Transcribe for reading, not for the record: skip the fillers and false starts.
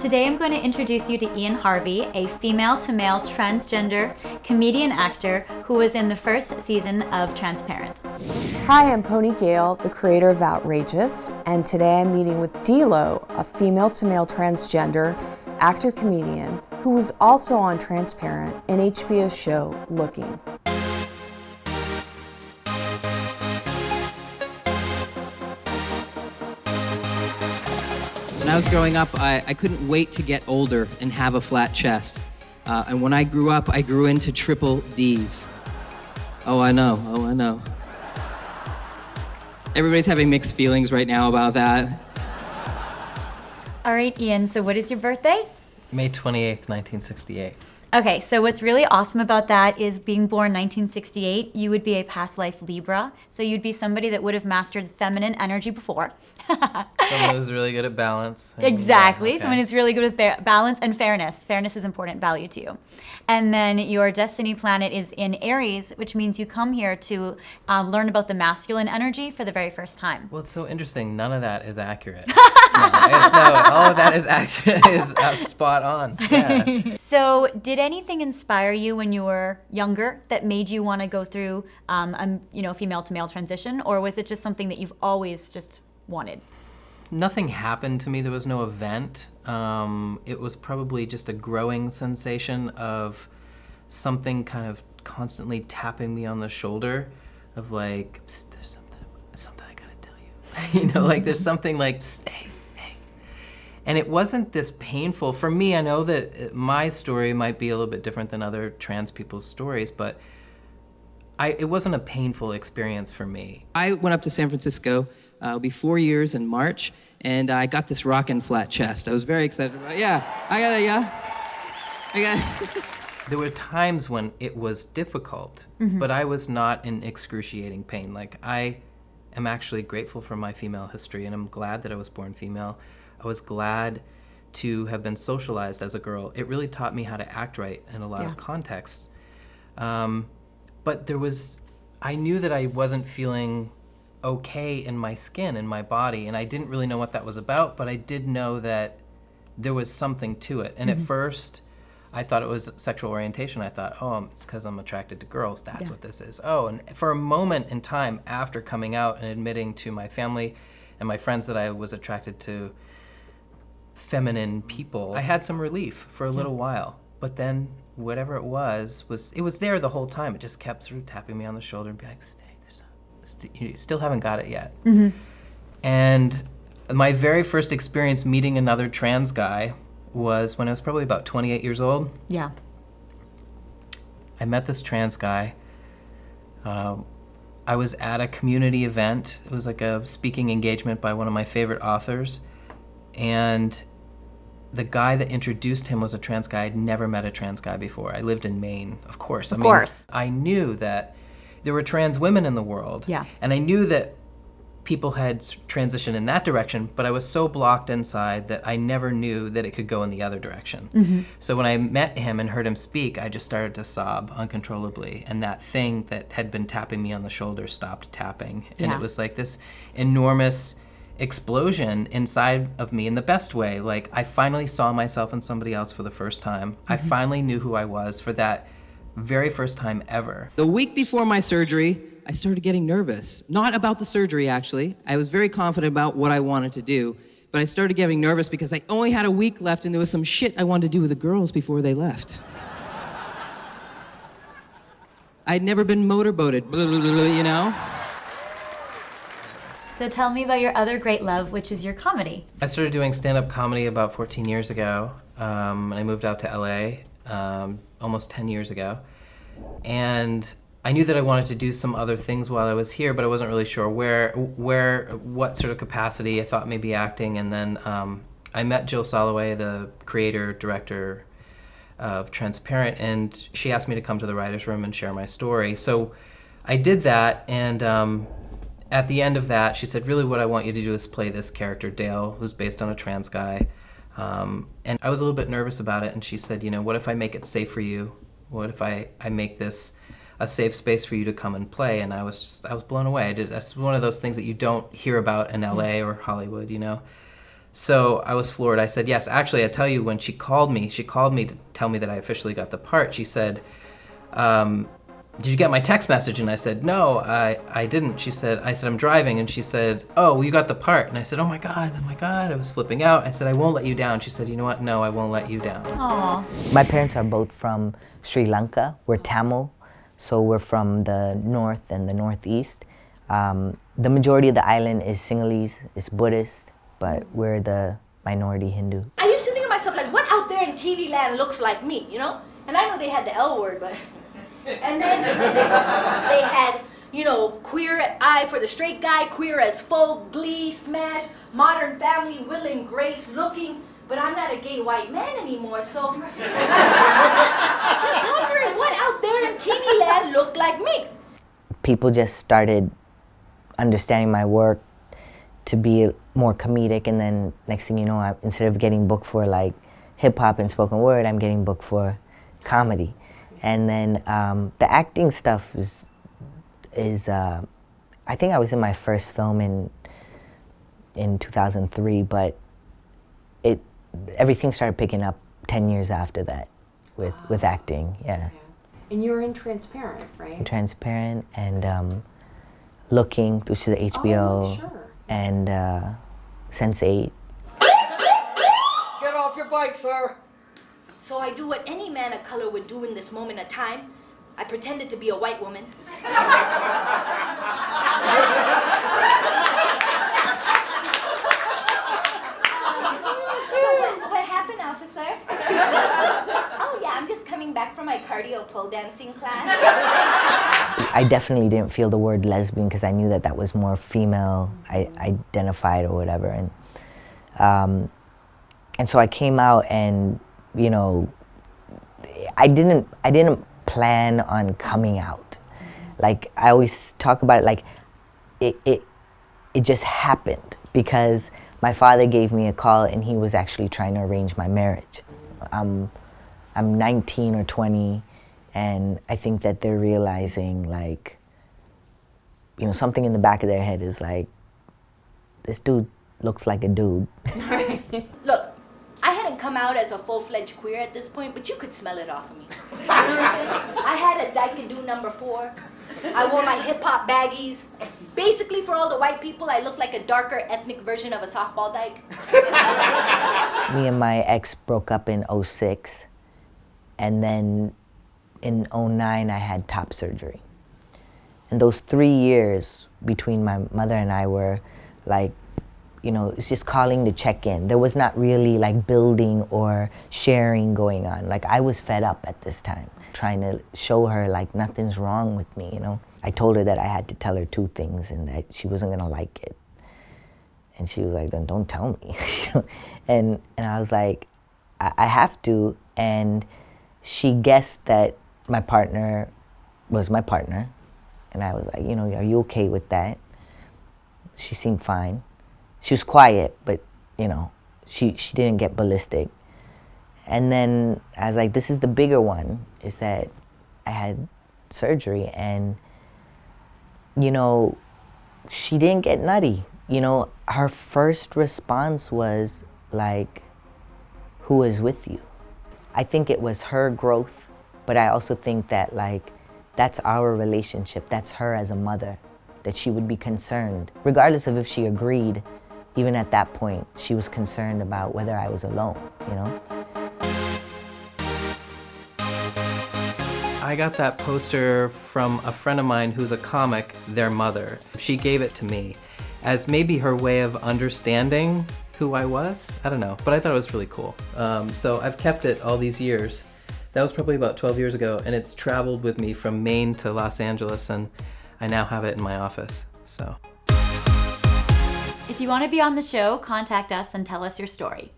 Today I'm going to introduce you to Ian Harvey, a female-to-male transgender comedian actor who was in the first season of Transparent. Hi, I'm Pony Gale, the creator of Outrageous, and today I'm meeting with D'Lo, a female-to-male transgender actor-comedian who was also on Trasprent and HBO's show Looking. When I was growing up, I couldn't wait to get older and have a flat chest. And when I grew up, I grew into triple Ds. Oh, I know. Everybody's having mixed feelings right now about that. All right, Ian, so what is your birthday? May 28th, 1968. Okay, so what's really awesome about that is being born 1968, you would be a past life Libra. So you'd be somebody that would have mastered feminine energy before. Someone who's really good at balance. Exactly. Yeah, okay. Someone who's really good with balance and fairness. Fairness is important value to you. And then your destiny planet is in Aries, which means you come here to learn about the masculine energy for the very first time. Well, it's so interesting. None of that is accurate. All of that is spot on. Yeah. So did anything inspire you when you were younger that made you want to go through female to male transition, or was it just something that you've always just wanted? Nothing happened to me. There was no event. It was probably just a growing sensation of something kind of constantly tapping me on the shoulder of like, "Psst, there's something I gotta tell you." Like there's something like, "Psst, hey. And it wasn't this painful. For me, I know that my story might be a little bit different than other trans people's stories, but it wasn't a painful experience for me. I went up to San Francisco, it'll be 4 years in March, and I got this rockin' flat chest. I was very excited about it. Yeah, I got it. There were times when it was difficult, but I was not in excruciating pain. Like, I am actually grateful for my female history, and I'm glad that I was born female. I was glad to have been socialized as a girl. It really taught me how to act right in a lot of contexts. But I knew that I wasn't feeling okay in my skin, in my body, and I didn't really know what that was about, but I did know that there was something to it. And at first, I thought it was sexual orientation. I thought, it's because I'm attracted to girls. That's what this is. And for a moment in time after coming out and admitting to my family and my friends that I was attracted to feminine people, I had some relief for a little while. But then whatever it was there the whole time. It just kept sort of tapping me on the shoulder and be like, "Stay, you still haven't got it yet." And my very first experience meeting another trans guy was when I was probably about 28 years old. Yeah. I met this trans guy. I was at a community event. It was like a speaking engagement by one of my favorite authors. And the guy that introduced him was a trans guy. I'd never met a trans guy before. I lived in Maine, of course. I knew that there were trans women in the world. Yeah. And I knew that people had transitioned in that direction, but I was so blocked inside that I never knew that it could go in the other direction. So when I met him and heard him speak, I just started to sob uncontrollably. And that thing that had been tapping me on the shoulder stopped tapping. And it was like this enormous explosion inside of me in the best way. Like, I finally saw myself in somebody else for the first time. I finally knew who I was for that very first time ever. The week before my surgery, I started getting nervous. Not about the surgery, actually. I was very confident about what I wanted to do, but I started getting nervous because I only had a week left and there was some shit I wanted to do with the girls before they left. I'd never been motorboated, So tell me about your other great love, which is your comedy. I started doing stand-up comedy about 14 years ago. I moved out to LA almost 10 years ago. And I knew that I wanted to do some other things while I was here, but I wasn't really sure what sort of capacity. I thought maybe acting. And then I met Jill Soloway, the creator, director of Transparent, and she asked me to come to the writer's room and share my story. So I did that, and at the end of that, she said, really what I want you to do is play this character, Dale, who's based on a trans guy. And I was a little bit nervous about it, and she said, what if I make it safe for you? What if I make this a safe space for you to come and play? And I was blown away. That's one of those things that you don't hear about in LA or Hollywood, So I was floored. I said, yes, actually, I tell you, when she called me to tell me that I officially got the part. She said, did you get my text message? And I said, no, I didn't. I said, I'm driving. And she said, oh, well, you got the part. And I said, oh my God. I was flipping out. I said, I won't let you down. She said, you know what? No, I won't let you down. Aww. My parents are both from Sri Lanka. We're Tamil, so we're from the north and the northeast. The majority of the island is Sinhalese, is Buddhist, but we're the minority Hindu. I used to think to myself, like, what out there in TV land looks like me, you know? And I know they had the L word, but... And then they had, you know, queer eye for the straight guy, queer as folk, Glee, Smash, Modern Family, Will and Grace, Looking, but I'm not a gay white man anymore, so I keep wondering what out there in TV land looked like me. People just started understanding my work to be more comedic, and then next thing you know, instead of getting booked for like hip hop and spoken word, I'm getting booked for comedy. And then the acting stuff is I think I was in my first film in 2003, but everything started picking up 10 years after that with acting, yeah. And you're in Transparent, right? Transparent and Looking, which is the HBO, Oh, sure. and Sense8. Get off your bike, sir. So I do what any man of color would do in this moment of time. I pretended to be a white woman. What happened, officer? Oh yeah, I'm just coming back from my cardio pole dancing class. I definitely didn't feel the word lesbian because I knew that was more female identified or whatever, and so I came out, and you know, I didn't plan on coming out. Like I always talk about it, like it just happened because my father gave me a call and he was actually trying to arrange my marriage. I'm 19 or 20, and I think that they're realizing, like, you know, something in the back of their head is like, this dude looks like a dude. Look, I hadn't come out as a full-fledged queer at this point, but you could smell it off of me. You know what I'm saying? I had a Dykadoo #4. I wore my hip-hop baggies. Basically, for all the white people, I looked like a darker ethnic version of a softball dyke. Me and my ex broke up in 2006, and then in 2009 I had top surgery. And those 3 years between my mother and I were like, you know, it's just calling to check in. There was not really like building or sharing going on. Like I was fed up at this time, trying to show her like nothing's wrong with me, you know. I told her that I had to tell her 2 things and that she wasn't gonna like it. And she was like, then don't tell me. and I was like, I have to. And she guessed that my partner was my partner. And I was like, you know, are you okay with that? She seemed fine. She was quiet, but, you know, she didn't get ballistic. And then I was like, this is the bigger one, is that I had surgery, and, you know, she didn't get nutty. You know, her first response was like, who is with you? I think it was her growth, but I also think that, like, that's our relationship. That's her as a mother, that she would be concerned. Regardless of if she agreed, even at that point, she was concerned about whether I was alone, you know? I got that poster from a friend of mine who's a comic, their mother. She gave it to me as maybe her way of understanding who I was. I don't know, but I thought it was really cool. So I've kept it all these years. That was probably about 12 years ago, and it's traveled with me from Maine to Los Angeles, and I now have it in my office, so. If you want to be on the show, contact us and tell us your story.